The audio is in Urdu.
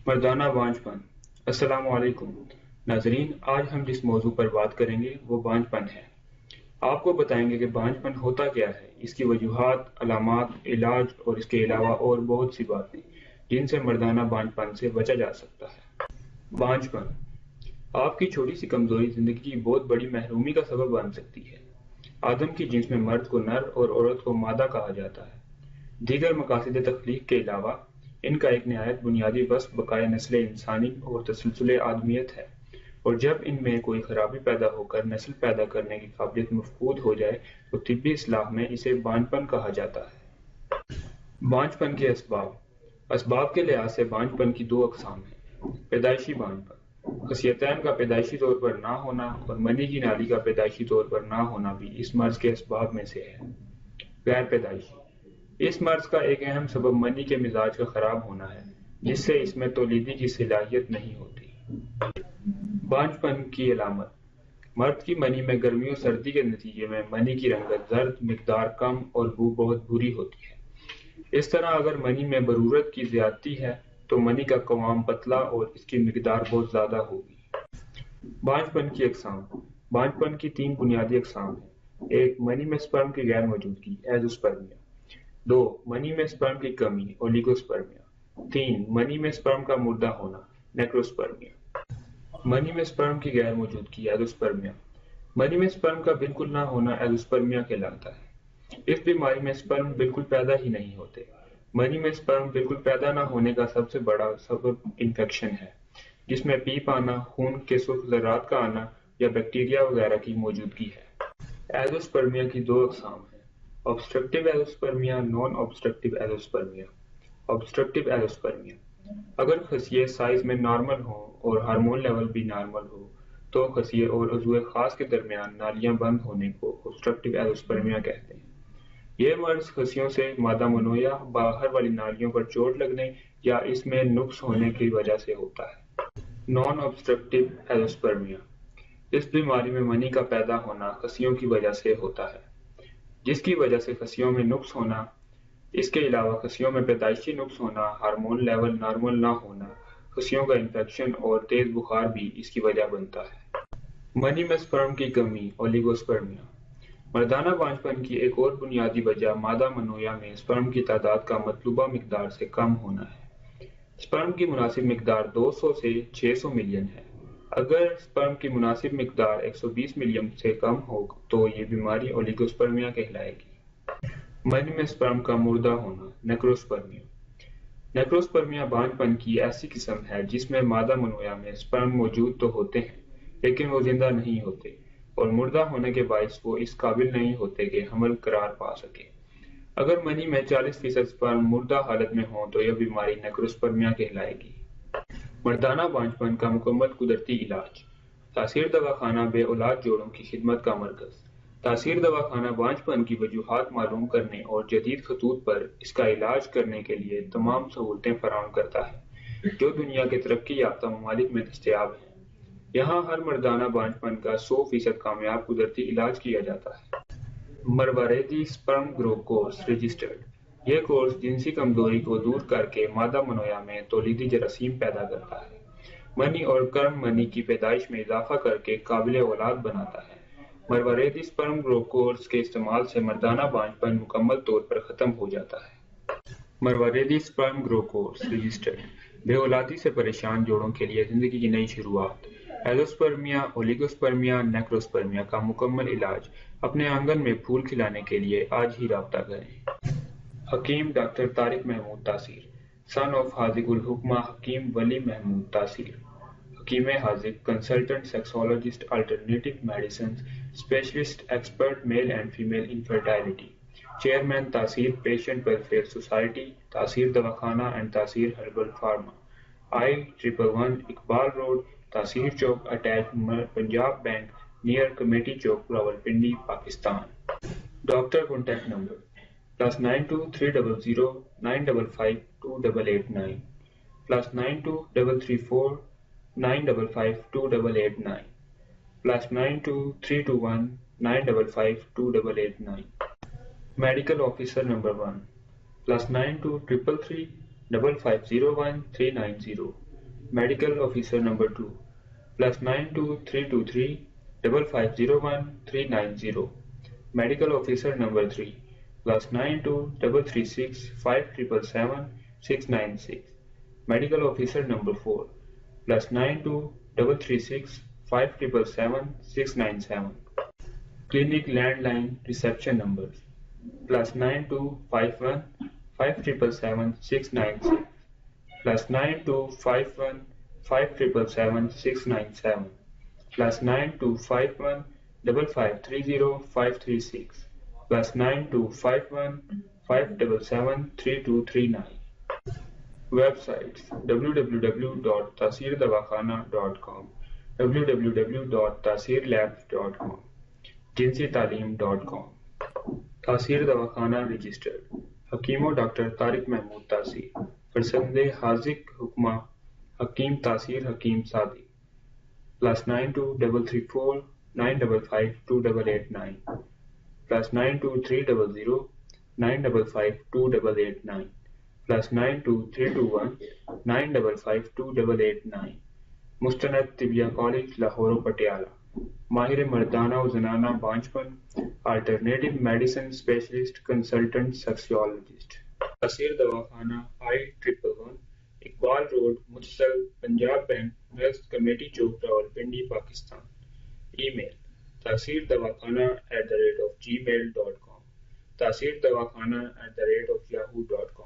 مردانہ بانجھ پن۔ السلام علیکم ناظرین، آج ہم جس موضوع پر بات کریں گے وہ بانجھ پن ہے۔ آپ کو بتائیں گے کہ بانجھ پن ہوتا کیا ہے، اس کی وجوہات، علامات، علاج اور اس کے علاوہ اور بہت سی باتیں جن سے مردانہ بانجھ پن سے بچا جا سکتا ہے۔ بانجھ پن آپ کی چھوٹی سی کمزوری زندگی کی بہت بڑی محرومی کا سبب بن سکتی ہے۔ آدم کی جنس میں مرد کو نر اور عورت کو مادہ کہا جاتا ہے۔ دیگر مقاصد تخلیق کے علاوہ ان کا ایک نہایت بنیادی بس بقائے نسل انسانی اور تسلسل آدمیت ہے، اور جب ان میں کوئی خرابی پیدا ہو کر نسل پیدا کرنے کی قابلیت مفقود ہو جائے تو طبی اصطلاح میں اسے بانجھ پن کہا جاتا ہے۔ بانجھ پن کے اسباب کے لحاظ سے بانجھ پن کی دو اقسام ہیں۔ پیدائشی بانجھ پن، خصیتین کا پیدائشی طور پر نہ ہونا اور منی کی نالی کا پیدائشی طور پر نہ ہونا بھی اس مرض کے اسباب میں سے ہے۔ غیر پیدائشی، اس مرض کا ایک اہم سبب منی کے مزاج کا خراب ہونا ہے، جس سے اس میں تولیدی کی صلاحیت نہیں ہوتی۔ بانجھ پن کی علامت: مرد کی منی میں گرمی اور سردی کے نتیجے میں منی کی رنگت زرد، مقدار کم اور بو بہت بری ہوتی ہے۔ اس طرح اگر منی میں برورت کی زیادتی ہے تو منی کا قوام پتلا اور اس کی مقدار بہت زیادہ ہوگی۔ بانجھ پن کی اقسام: بانجھ پن کی تین بنیادی اقسام ہیں۔ ایک، منی میں سپرم کی غیر موجودگی، ایزوسپرمیا۔ دو، منی میں سپرم کی کمی، اولیگوسپرمیا۔ تین، منی میں سپرم کا مردہ ہونا، نیکروسپرمیا۔ منی میں سپرم کی غیر موجودگی، ایزوسپرمیا۔ منی میں سپرم کا بالکل نہ ہونا ایزوسپرمیا کہلاتا ہے۔ اس بیماری میں سپرم بالکل پیدا ہی نہیں ہوتے۔ منی میں سپرم بالکل پیدا نہ ہونے کا سب سے بڑا سبب انفیکشن ہے، جس میں پیپ آنا، خون کے سرخ ذرات کا آنا یا بیکٹیریا وغیرہ کی موجودگی ہے۔ ایزوسپرمیا کی دو اقسام ہیں: obstructive ایزوسپرمیا، نان obstructive ایزوسپرمیا۔ obstructive ایزوسپرمیا: اگر خصیے سائز میں نارمل ہوں اور ہارمون لیول بھی نارمل ہو تو خصیے اور عضو خاص کے درمیان نالیاں بند ہونے کو obstructive ایزوسپرمیا کہتے ہیں۔ یہ مرض خصیوں سے مادہ منویہ باہر والی نالیوں پر چوٹ لگنے یا اس میں نقص ہونے کی وجہ سے ہوتا ہے۔ نان obstructive ایزوسپرمیا: اس بیماری میں منی کا پیدا ہونا خصیوں کی وجہ سے ہوتا ہے، جس کی وجہ سے خصیوں میں نقص ہونا۔ اس کے علاوہ خصیوں میں پیدائشی نقص ہونا، ہارمون لیول نارمل نہ ہونا، خصیوں کا انفیکشن اور تیز بخار بھی اس کی وجہ بنتا ہے۔ منی میں سپرم کی کمی، اولیگوسپرمیا: مردانہ بانجھ پن کی ایک اور بنیادی وجہ مادہ منویہ میں سپرم کی تعداد کا مطلوبہ مقدار سے کم ہونا ہے۔ سپرم کی مناسب مقدار 200 سے 600 ملین ہے۔ اگر سپرم کی مناسب مقدار 120 ملین سے کم ہو تو یہ بیماری اولیگوسپرمیا کہلائے گی۔ منی میں سپرم کا مردہ ہونا، نیکروسپرمیا: نیکروسپرمیا بانجھ پن کی ایسی قسم ہے جس میں مادہ منویہ میں سپرم موجود تو ہوتے ہیں لیکن وہ زندہ نہیں ہوتے، اور مردہ ہونے کے باعث وہ اس قابل نہیں ہوتے کہ حمل قرار پا سکے۔ اگر منی میں 40% سپرم مردہ حالت میں ہوں تو یہ بیماری نیکروسپرمیا کہلائے گی۔ مردانہ بانجھ پن کا مکمل قدرتی علاج: تاثیر دواخانہ بے اولاد جوڑوں کی خدمت کا مرکز۔ تاثیر دواخانہ بانجھ پن کی وجوہات معلوم کرنے اور جدید خطوط پر اس کا علاج کرنے کے لیے تمام سہولتیں فراہم کرتا ہے جو دنیا کے ترقی یافتہ ممالک میں دستیاب ہیں۔ یہاں ہر مردانہ بانجھ پن کا 100% کامیاب قدرتی علاج کیا جاتا ہے۔ مرواریدی سپرم گروہ کورس رجسٹرڈ: یہ کورس جنسی کمزوری کو دور کر کے مادہ منویہ میں تولیدی جراثیم پیدا کرتا ہے، منی اور کرم منی کی پیدائش میں اضافہ کر کے قابل اولاد بناتا ہے۔ مرواریدی سپرم گروہ کورس کے استعمال سے مردانہ بانجھ پن مکمل طور پر ختم ہو جاتا ہے۔ مرواریدی سپرم گروہ کورس رجسٹرڈ: بے اولادی سے پریشان جوڑوں کے لیے زندگی کی نئی شروعات۔ ایزوسپرمیا، اولیگوسپرمیا، نیکروسپرمیا کا مکمل علاج۔ اپنے آنگن میں پھول کھلانے کے لیے آج ہی رابطہ کریں۔ حکیم ڈاکٹر طارق محمود تاثیر، سن آف حاذق الحکمہ حکیم ولی محمود تاثیر۔ حکیم حاذق، consultant sexologist, alternative medicine specialist, expert male and female infertility. Chairman Taseer patient welfare society, Taseer دواخانہ and Taseer herbal pharma, I-111 Iqbal road, Taseer chowk attach Punjab bank, near committee chowk, Rawalpindi, Pakistan. Doctor contact number +92 300 955 2889 +92 334 955 2889 +92 321 955 2889۔ Medical officer number 1 +92 333 5501 390 Medical Officer number 2, +92323 5501390. Medical Officer number 3, +923336 577696. Medical Officer number 4, +923336 577697. Clinic landline reception numbers +9251 577 696, +9251 577 697, +9251 5530 536, +9251 577 3239. Websites www.tasirdawakana.com, www.tasirlabs.com, jinsitalim.com. تاثیر دواخانہ رجسٹرڈ حکیم و ڈاکٹر طارق محمود تاثیر فرزند حاذق حکمہ حکیم تاثیر حکیم صادق +9234 955 2889 +92300 955 2889 +92321 955 2889. مستند طبیہ کالج لاہور و پٹیالہ. ماہر مردانہ و زنانہ بانجھپن، آلٹرنیٹو میڈیسن اسپیشلسٹ کنسلٹنٹ سیکسیولوجسٹ. تاثیر دواخانہ I-111 اقبال روڈ متصل پنجاب بینک نزد کمیٹی چوک راولپنڈی پاکستان. ای میل تاثیردواخانہ@gmail.com، تاثیردواخانہ@yahoo.com.